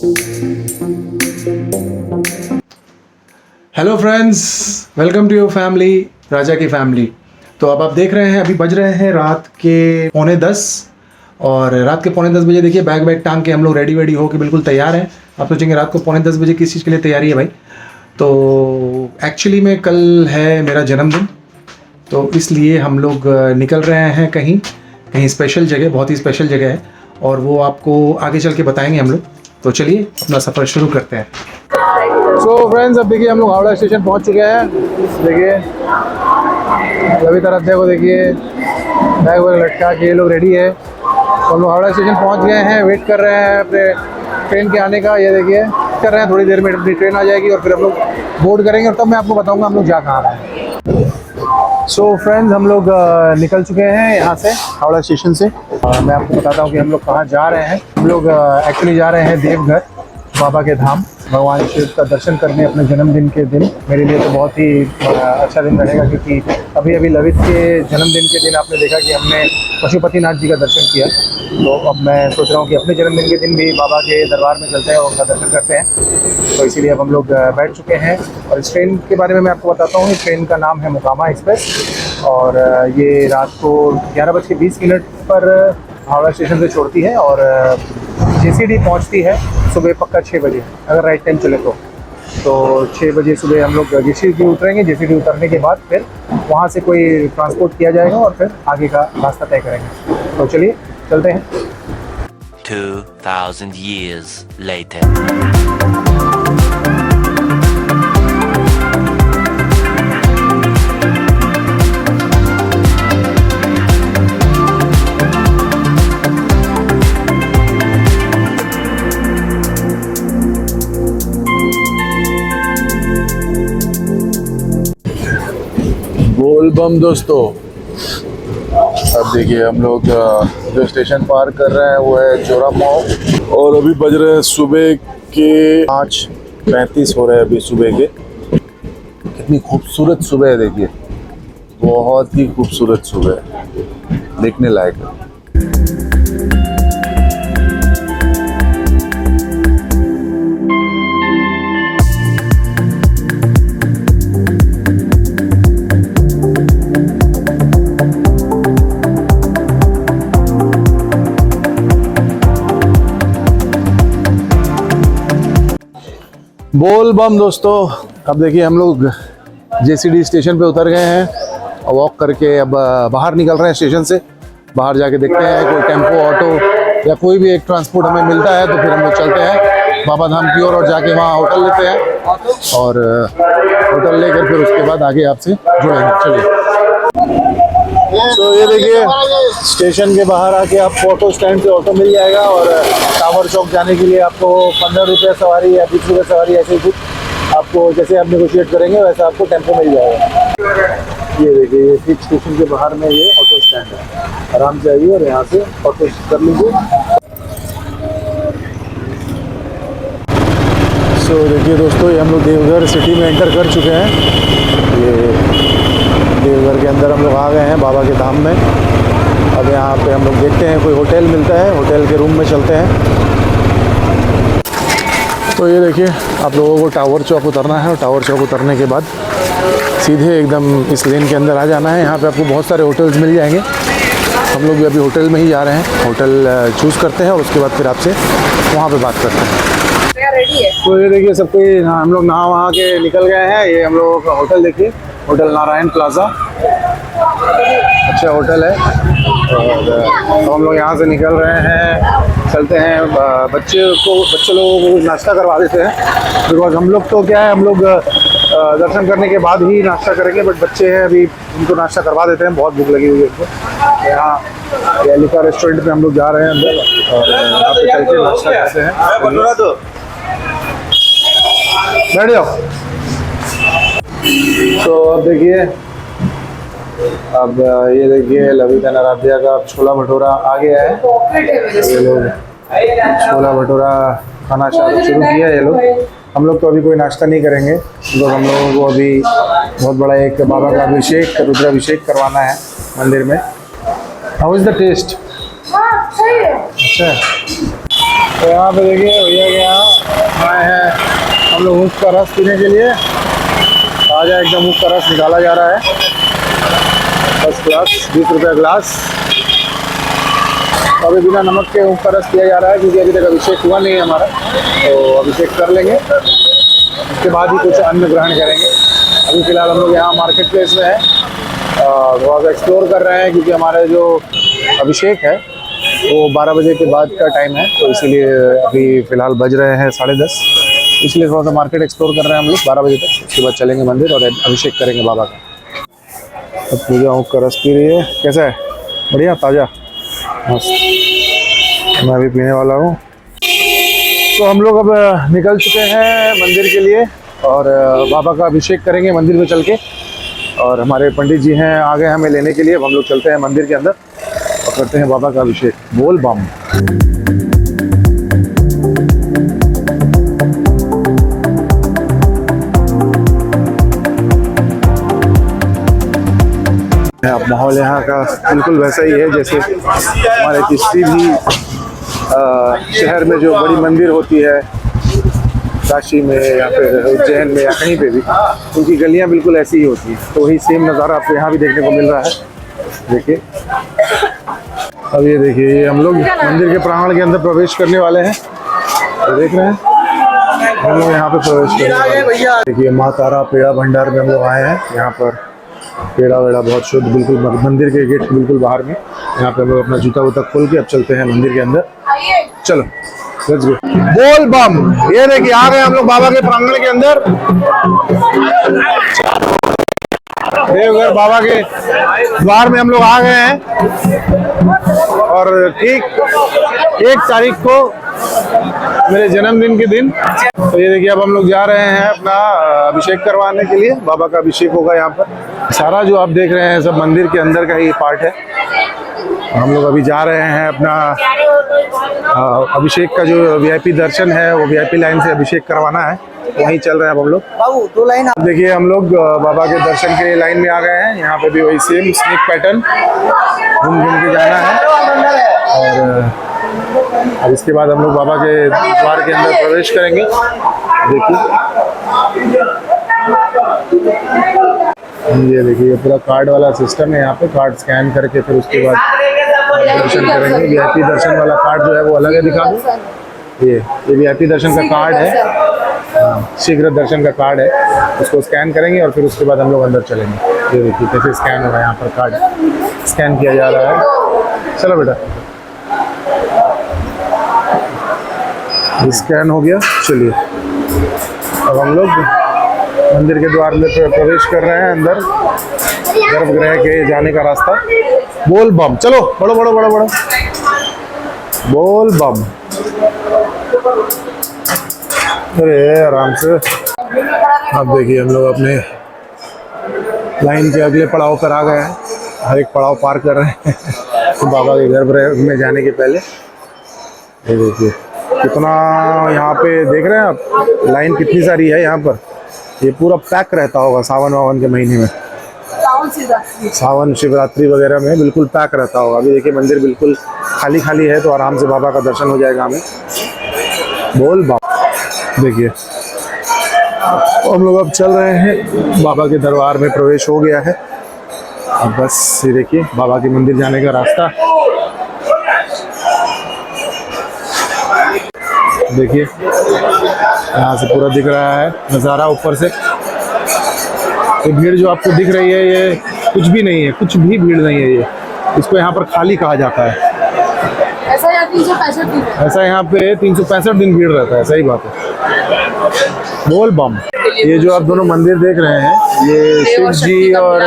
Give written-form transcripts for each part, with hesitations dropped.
Hello friends, welcome to your family, Raja की family. तो अब आप देख रहे हैं, अभी बज रहे हैं रात के 9:45 और रात के 9:45 बजे देखिए बैग टांग के हम लोग रेडी हो के बिल्कुल तैयार हैं। आप सोचेंगे रात को 9:45 बजे किस चीज़ के लिए तैयारी है भाई? तो एक्चुअली में कल है मेरा जन्मदिन, तो इसलिए हम लोग निकल रहे हैं कहीं स्पेशल जगह, बहुत ही स्पेशल जगह है और वो आपको आगे चल के बताएंगे हम लोग। तो चलिए अपना सफ़र शुरू करते हैं। सो फ्रेंड्स, अब देखिए हम लोग हावड़ा स्टेशन पहुंच चुके हैं। देखिए अभी तरफ देखो, देखिए बैग वैग लटका के ये लोग रेडी है। तो हम लोग हावड़ा स्टेशन पहुंच गए हैं, वेट कर रहे हैं अपने ट्रेन के आने का। ये देखिए कर रहे हैं, थोड़ी देर में अपनी ट्रेन आ जाएगी और फिर हम लोग बोर्ड करेंगे और तब मैं आपको बताऊंगा हम लोग जा कहाँ रहे हैं। सो फ्रेंड्स, हम लोग निकल चुके हैं यहाँ से हावड़ा स्टेशन से। मैं आपको बताता हूँ कि हम लोग कहाँ जा रहे हैं। हम लोग एक्चुअली जा रहे हैं देवघर बाबा के धाम, भगवान शिव का दर्शन करने अपने जन्मदिन के दिन। मेरे लिए तो बहुत ही अच्छा दिन रहेगा, क्योंकि अभी ललित के जन्मदिन के दिन आपने देखा कि हमने पशुपतिनाथ जी का दर्शन किया। तो अब मैं सोच रहा हूँ कि अपने जन्मदिन के दिन भी बाबा के दरबार में चलते हैं और उनका दर्शन करते हैं। तो इसीलिए अब हम लोग बैठ चुके हैं और इस ट्रेन के बारे में मैं आपको बताता हूँ। इस ट्रेन का नाम है मोकामा एक्सप्रेस और ये रात को 11:20 पर हावड़ा स्टेशन से छोड़ती है और JCD पहुंचती है सुबह पक्का 6 बजे, अगर राइट टाइम चले तो 6 बजे सुबह हम लोग JCD उतरेंगे। JCD उतरने के बाद फिर वहां से कोई ट्रांसपोर्ट किया जाएगा और फिर आगे का रास्ता तय करेंगे। तो चलिए चलते हैं। 2000 years later. बोल बम दोस्तों, अब देखिए हम लोग जो स्टेशन पार कर रहे हैं वो है जोरामाओ और अभी बज रहे हैं सुबह के 5:35 हो रहे हैं अभी सुबह के। कितनी खूबसूरत सुबह है, देखिए बहुत ही खूबसूरत सुबह है, देखने लायक है। बोल बम दोस्तों, अब देखिए हम लोग JCD स्टेशन पे उतर गए हैं और वॉक करके अब बाहर निकल रहे हैं स्टेशन से। बाहर जाके देखते हैं कोई टेम्पो, ऑटो या कोई भी एक ट्रांसपोर्ट हमें मिलता है तो फिर हम लोग चलते हैं बाबा धाम की ओर और जाके वहाँ होटल लेते हैं और होटल लेकर फिर उसके बाद आगे आपसे जुड़ेंगे। चलिए। तो ये देखिए स्टेशन के बाहर आके आपको ऑटो स्टैंड से ऑटो मिल जाएगा और टावर चौक जाने के लिए आपको 15 रुपये सवारी या 20 रुपये सवारी, ऐसे ही कुछ आपको जैसे आप नेगोशिएट करेंगे वैसा आपको टेम्पो मिल जाएगा। ये देखिए ये फिक्स स्टेशन के बाहर में ये ऑटो स्टैंड है, आराम से आइए और यहाँ से ऑटो कर लीजिए। सो देखिए दोस्तों, ये हम लोग देवघर सिटी में एंटर कर चुके हैं। ये देवघर के अंदर हम लोग आ गए हैं बाबा के धाम में। अब यहाँ पे हम लोग देखते हैं कोई होटल मिलता है, होटल के रूम में चलते हैं। तो ये देखिए आप लोगों को टावर चौक उतरना है और टावर चौक उतरने के बाद सीधे एकदम इस लेन के अंदर आ जाना है। यहाँ पे आपको बहुत सारे होटल्स मिल जाएंगे। हम लोग भी अभी होटल में ही जा रहे हैं, होटल चूज़ करते हैं और उसके बाद फिर आपसे वहाँ पे बात करते हैं। रेडी है। तो ये देखिए सब कोई हम लोग नहा वहा के निकल गए हैं। ये हम लोगों का होटल देखिए, होटल नारायण प्लाजा, अच्छा होटल है। और हम लोग यहाँ से निकल रहे हैं, चलते हैं। बच्चे लोगों को नाश्ता करवा देते हैं, बिकॉज हम लोग तो क्या है, हम लोग दर्शन करने के बाद ही नाश्ता करेंगे, बट बच्चे हैं अभी, उनको नाश्ता करवा देते हैं, बहुत भूख लगी हुई है उनको। यहाँ एलिका रेस्टोरेंट पे हम लोग जा रहे हैं अंदर और यहाँ पे चल के नाश्ता करते हैं। बैठ जाओ। तो अब देखिए, अब ये देखिए ललित आराध्या का छोला भटूरा आ गया है। ये लोग छोला भटूरा खाना शुरू किया है ये लोग। हम लोग तो अभी कोई नाश्ता नहीं करेंगे, तो हम लोगों को अभी बहुत बड़ा एक बाबा का अभिषेक, रुद्राभिषेक करवाना है मंदिर में। How is the taste? अच्छा है। तो यहाँ पे देखिए भैया के यहाँ आए हैं हम लोग ऊँख का रस पीने के लिए। ताज़ा एकदम ऊँख का रस निकाला जा रहा है, फर्स्ट क्लास, 20 रुपये ग्लास। अभी बिना नमक के ऊँख का रस पिया जा रहा है क्योंकि अभी तक अभिषेक हुआ नहीं है हमारा, तो अभिषेक कर लेंगे उसके बाद ही कुछ अन्न ग्रहण करेंगे। अभी फ़िलहाल हम लोग यहाँ मार्केट प्लेस में है, थोड़ा सा एक्सप्लोर कर रहे हैं क्योंकि हमारा जो अभिषेक है वो 12 बजे के बाद का टाइम है, तो इसीलिए अभी फ़िलहाल बज रहे हैं 10:30, इसलिए थोड़ा सा मार्केट एक्सप्लोर कर रहे हैं हम लोग 12 बजे तक। उसके बाद चलेंगे मंदिर और अभिषेक करेंगे बाबा का। अब पूजा ऊँख का रस पी रही है, कैसा है? बढ़िया, ताज़ा, मस्त। मैं अभी पीने वाला हूँ। तो हम लोग अब निकल चुके हैं मंदिर के लिए और बाबा का अभिषेक करेंगे मंदिर में चल के। और हमारे पंडित जी हैं आ गए हमें लेने के लिए। अब हम लोग चलते हैं मंदिर के अंदर और करते हैं बाबा का अभिषेक। बोल बम। अब माहौल यहाँ का बिल्कुल वैसा ही है जैसे हमारे किसी भी शहर में जो बड़ी मंदिर होती है, काशी में या फिर उज्जैन में या कहीं पे भी, उनकी गलियाँ बिल्कुल ऐसी ही होती हैं। तो वही सेम नज़ारा आपको यहाँ भी देखने को मिल रहा है। देखिए, अब ये देखिए, ये हम लोग मंदिर के प्रांगण के अंदर प्रवेश करने वाले हैं। तो देख रहे हैं हम लोग यहाँ पे प्रवेश करने वाले हैं। देखिए, माँ तारा पेड़ा भंडार में हम लोग आए हैं। यहाँ पर पेड़ा वेड़ा बहुत शुद्ध, बिल्कुल मंदिर के गेट के बिल्कुल बाहर में। यहाँ पे हम लोग अपना जूता वूता खोल के अब चलते हैं मंदिर के अंदर। चलो, लेट्स गो। बोल बम। ये देखिए, आ गए हम लोग बाबा के प्रांगण के अंदर। देवघर बाबा के द्वार में हम लोग आ गए हैं और ठीक 1 तारीख को मेरे जन्मदिन के दिन। तो ये देखिए, अब हम लोग जा रहे हैं अपना अभिषेक करवाने के लिए। बाबा का अभिषेक होगा यहाँ पर। सारा जो आप देख रहे हैं सब मंदिर के अंदर का ही पार्ट है। हम लोग अभी जा रहे हैं अपना अभिषेक का जो वीआईपी दर्शन है, वो वीआईपी लाइन से अभिषेक करवाना है, वहीं चल रहे हैं अब हम लोग। बाबू 2 लाइन। देखिए, हम लोग बाबा के दर्शन के लाइन में आ गए हैं। यहाँ पे भी वही सेम स्नेक पैटर्न घूम घूम के जाना है और अब इसके बाद हम लोग बाबा के द्वार के अंदर प्रवेश करेंगे। देखिए, ये देखिए, पूरा कार्ड वाला सिस्टम है। यहाँ पे कार्ड स्कैन करके फिर उसके बाद दर्शन करेंगे। वीआईपी दर्शन वाला कार्ड जो है वो अलग है, दिखा दूँ। ये वीआईपी दर्शन का कार्ड है, शीघ्र दर्शन का कार्ड है। उसको स्कैन करेंगे और फिर उसके बाद हम लोग अंदर चलेंगे। ये देखिए कैसे स्कैन हो रहा है, यहाँ पर कार्ड स्कैन किया जा रहा है। चलो बेटा, स्कैन हो गया। चलिए, अब हम लोग मंदिर के द्वार में प्रवेश कर रहे हैं अंदर, गर्भगृह के जाने का रास्ता। बोल बम। चलो, बढ़ो बढ़ो बढ़ो बढ़ो, बोल बम। अरे आराम से। अब देखिए, हम लोग अपने लाइन के अगले पड़ाव पर आ गए हैं। हर एक पड़ाव पार कर रहे हैं तो बाबा के गर्भगृह में जाने के पहले। ये देखिए कितना यहाँ पे देख रहे हैं आप, लाइन कितनी सारी है यहाँ पर। ये पूरा पैक रहता होगा सावन वावन के महीने में, सावन शिवरात्रि वगैरह में बिल्कुल पैक रहता होगा। अभी देखिए, मंदिर बिल्कुल खाली खाली है, तो आराम से बाबा का दर्शन हो जाएगा हमें। बोल बाबा। देखिए, हम लोग अब चल रहे हैं, बाबा के दरबार में प्रवेश हो गया है। अब बस ये देखिए, बाबा के मंदिर जाने का रास्ता देखिए, यहाँ से पूरा दिख रहा है नज़ारा ऊपर से। ये भीड़ जो आपको दिख रही है, ये कुछ भी नहीं है, कुछ भी भीड़ नहीं है। ये इसको यहाँ पर खाली कहा जाता है। ऐसा यहाँ 365 दिन, ऐसा यहाँ पे 365 दिन भीड़ रहता है। सही बात है। बोल बम। ये जो आप दोनों मंदिर देख रहे हैं, ये शिव जी और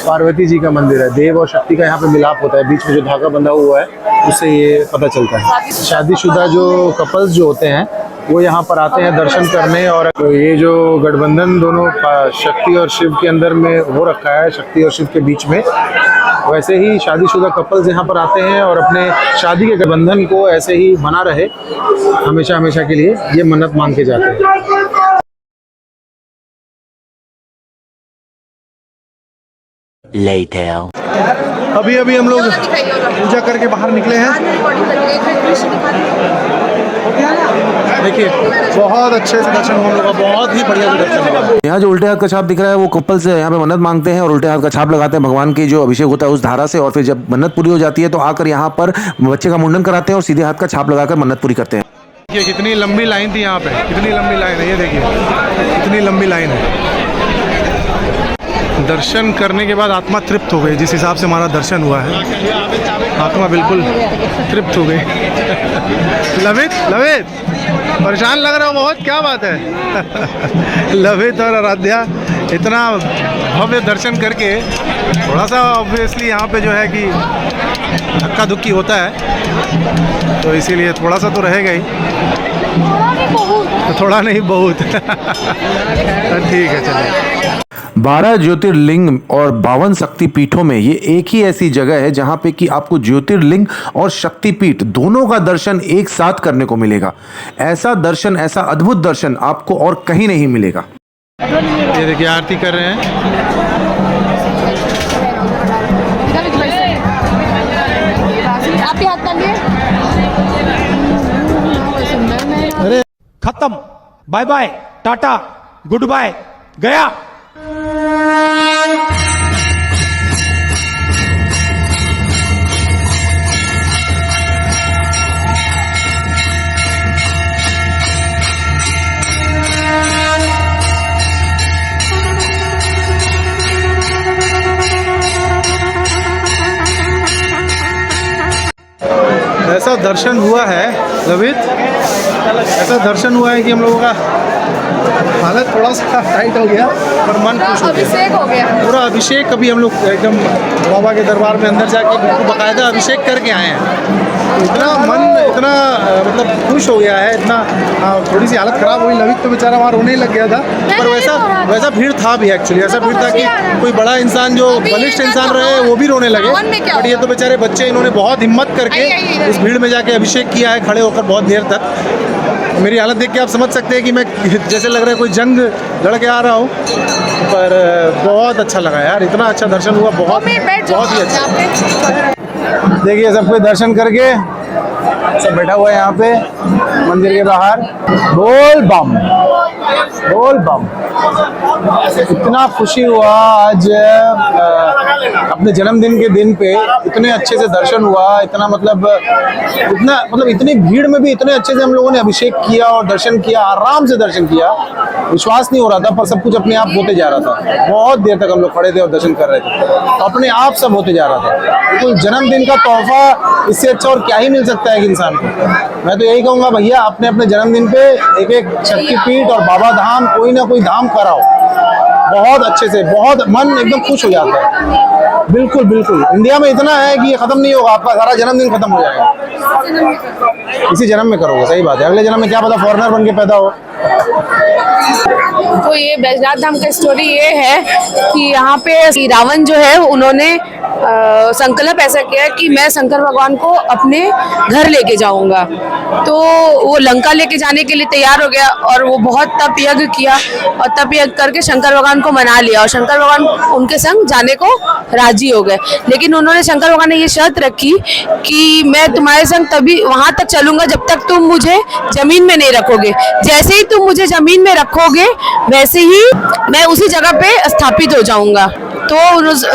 पार्वती जी का मंदिर है। देव और शक्ति का यहाँ पे मिलाप होता है। बीच में जो धागा बंधा हुआ है, उससे ये पता चलता है। शादीशुदा जो कपल्स जो होते हैं, वो यहाँ पर आते हैं दर्शन करने। और ये जो गठबंधन दोनों शक्ति और शिव के अंदर में हो रखा है, शक्ति और शिव के बीच में, वैसे ही शादीशुदा कपल्स यहाँ पर आते हैं और अपने शादी के गठबंधन को ऐसे ही बना रहे हमेशा हमेशा के लिए, ये मन्नत मांग के जाते हैं। Later. अभी अभी हम लोग पूजा करके बाहर निकले हैं। देखिए बहुत अच्छे से दर्शन हुआ हम लोग का, बहुत ही बढ़िया से दर्शन हुआ। यहाँ जो उल्टे हाथ का छाप दिख रहा है वो कपल से यहाँ पे मन्नत मांगते हैं और उल्टे हाथ का छाप लगाते हैं भगवान की जो अभिषेक होता है उस धारा से, और फिर जब मन्नत पूरी हो जाती है तो आकर यहाँ पर बच्चे का मुंडन कराते हैं और सीधे हाथ का छाप लगाकर मन्नत पूरी करते हैं। देखिए कितनी लंबी लाइन थी यहाँ पे, कितनी लंबी लाइन है, ये देखिए कितनी लंबी लाइन है। दर्शन करने के बाद आत्मा तृप्त हो गई, जिस हिसाब से हमारा दर्शन हुआ है आत्मा बिल्कुल तृप्त हो गई। लवित लवित परेशान लग रहा हो बहुत, क्या बात है। लवित और आराध्या इतना भव्य दर्शन करके थोड़ा सा ऑब्वियसली यहाँ पे जो है कि धक्का धुक्की होता है, तो इसीलिए थोड़ा सा तो रहेगा ही, थोड़ा नहीं बहुत। ठीक है चलिए। 12 ज्योतिर्लिंग और 52 शक्तिपीठों में ये एक ही ऐसी जगह है जहां पे कि आपको ज्योतिर्लिंग और शक्तिपीठ दोनों का दर्शन एक साथ करने को मिलेगा। ऐसा दर्शन, ऐसा अद्भुत दर्शन आपको और कहीं नहीं मिलेगा। ये देखिए आरती कर रहे हैं। आप ही हाथ डालिए। अरे खत्म, bye bye, tata, goodbye, गया। ऐसा दर्शन हुआ है लवित, ऐसा दर्शन हुआ है कि हम लोगों का हालत थोड़ा सा टाइट हो गया पर मन खुश हो गया। अभिषेक हो गया पूरा अभिषेक, अभी हम लोग एकदम बाबा के दरबार में अंदर जाके बिल्कुल बाकायदा अभिषेक करके आए हैं। तो इतना मन इतना मतलब खुश हो गया है, इतना थोड़ी सी हालत ख़राब हुई। लवित तो बेचारा वहाँ रोने लग गया था, पर वैसा भीड़ था भी एक्चुअली, ऐसा भीड़ था कि कोई बड़ा इंसान जो बलिष्ठ इंसान रहे वो भी रोने लगे। बट ये तो बेचारे बच्चे, इन्होंने बहुत हिम्मत करके इस भीड़ में जाके अभिषेक किया है खड़े होकर बहुत देर तक। मेरी हालत देख के आप समझ सकते हैं कि मैं जैसे लग रहा है कोई जंग लड़ के आ रहा हूँ, पर बहुत अच्छा लगा यार, इतना अच्छा दर्शन हुआ, बहुत ही अच्छा। देखिए सब कोई दर्शन करके सब बैठा हुआ है यहाँ पे मंदिर के बाहर। बोल बम, बोल बम। इतना खुशी हुआ आज अपने जन्मदिन के दिन पे, इतने अच्छे से दर्शन हुआ, इतना मतलब इतनी भीड़ में भी इतने अच्छे से हम लोगों ने अभिषेक किया और दर्शन किया, आराम से दर्शन किया। विश्वास नहीं हो रहा था पर सब कुछ अपने आप होते जा रहा था। बहुत देर तक हम लोग खड़े थे और दर्शन कर रहे थे, तो अपने आप सब होते जा रहा था। बिल्कुल जन्मदिन का तोहफा इससे अच्छा और क्या ही मिल सकता है एक इंसान को। मैं तो यही कहूँगा भैया, अपने अपने जन्मदिन पे एक एक शक्तिपीठ और बाबा धाम, कोई ना कोई धाम कराओ, बहुत अच्छे से, बहुत मन एकदम खुश हो जाता है। बिल्कुल बिल्कुल, इंडिया में इतना है कि ये खत्म नहीं होगा, आपका सारा जन्मदिन खत्म हो जाएगा। इसी जन्म में करोगे, सही बात है, अगले जन्म में क्या पता फॉरेनर बन के पैदा हो। तो ये बैजनाथ धाम का स्टोरी ये है कि यहाँ पे रावण जो है उन्होंने संकल्प ऐसा किया कि मैं शंकर भगवान को अपने घर लेके जाऊंगा। तो वो लंका लेके जाने के लिए तैयार हो गया और वो बहुत तप यज्ञ किया और तप यज्ञ करके शंकर भगवान को मना लिया और शंकर भगवान उनके संग जाने को राजी हो गए। लेकिन उन्होंने, शंकर भगवान ने ये शर्त रखी कि मैं तुम्हारे संग तभी वहां तक चलूंगा जब तक तुम मुझे जमीन में नहीं रखोगे। जैसे ही तुम मुझे जमीन में रखोगे वैसे ही मैं उसी जगह पे स्थापित हो जाऊंगा। तो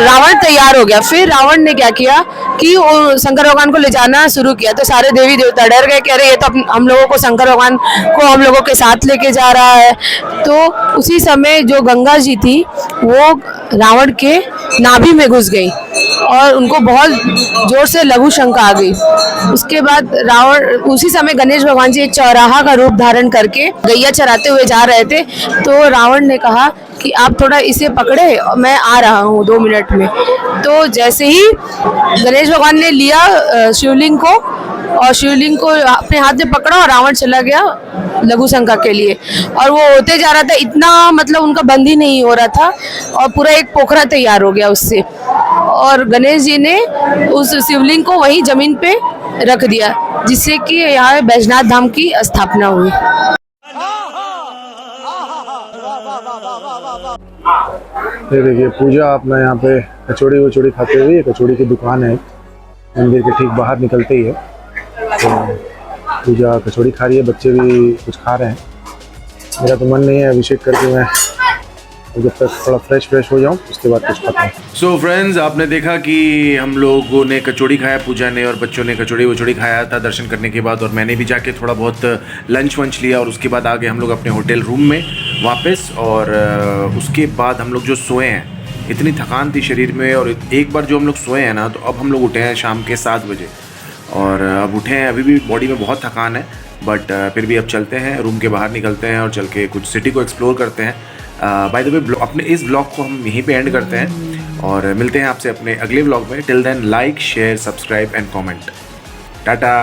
रावण तैयार हो गया। फिर रावण ने क्या किया कि शंकर भगवान को ले जाना शुरू किया। तो सारे देवी देवता डर गए, कह रहे ये तो हम लोगों को, शंकर भगवान को हम लोगों के साथ लेके जा रहा है। तो उसी समय जो गंगा जी थी वो रावण के नाभि में घुस गई और उनको बहुत जोर से लघु शंका आ गई। उसके बाद रावण, उसी समय गणेश भगवान जी एक चौराहा का रूप धारण करके गैया चराते हुए जा रहे थे। तो रावण ने कहा कि आप थोड़ा इसे पकड़े, मैं आ रहा हूँ 2 मिनट में। तो जैसे ही गणेश भगवान ने लिया शिवलिंग को और शिवलिंग को अपने हाथ में पकड़ा और रावण चला गया लघु शंका के लिए। और वो होते जा रहा था, इतना मतलब उनका बंद ही नहीं हो रहा था और पूरा एक पोखरा तैयार हो गया उससे। और गणेश जी ने उस शिवलिंग को वहीं जमीन पे रख दिया, जिससे कि यहाँ बैजनाथ धाम की स्थापना हुई। ये देखिए पूजा अपना यहाँ पे कचौड़ी वचौड़ी खाते हुए, कचौड़ी की दुकान है मंदिर के ठीक बाहर निकलते ही है। तो पूजा कचौड़ी खा रही है, बच्चे भी कुछ खा रहे हैं। मेरा तो मन नहीं है अभिषेक करके मैं जब तक थोड़ा फ्रेश हो जाऊं उसके बाद कुछ खाता हूँ। सो फ्रेंड्स, आपने देखा कि हम लोगों ने कचौड़ी खाया, पूजा ने और बच्चों ने कचौड़ी वचौड़ी खाया था दर्शन करने के बाद, और मैंने भी जाके थोड़ा बहुत लंच वंच लिया, और उसके बाद आ गए हम लोग अपने होटल रूम में वापस। और उसके बाद हम लोग जो सोए हैं, इतनी थकान थी शरीर में, और एक बार जो हम लोग सोए हैं ना, तो अब हम लोग उठे हैं शाम के 7 बजे, और अब उठे हैं, अभी भी बॉडी में बहुत थकान है, बट फिर भी अब चलते हैं, रूम के बाहर निकलते हैं और चल के कुछ सिटी को एक्सप्लोर करते हैं। बाय द वे, अपने इस ब्लॉग को हम यहीं पे एंड करते हैं और मिलते हैं आपसे अपने अगले ब्लॉग में। Till then, like, share, subscribe and comment. Tata.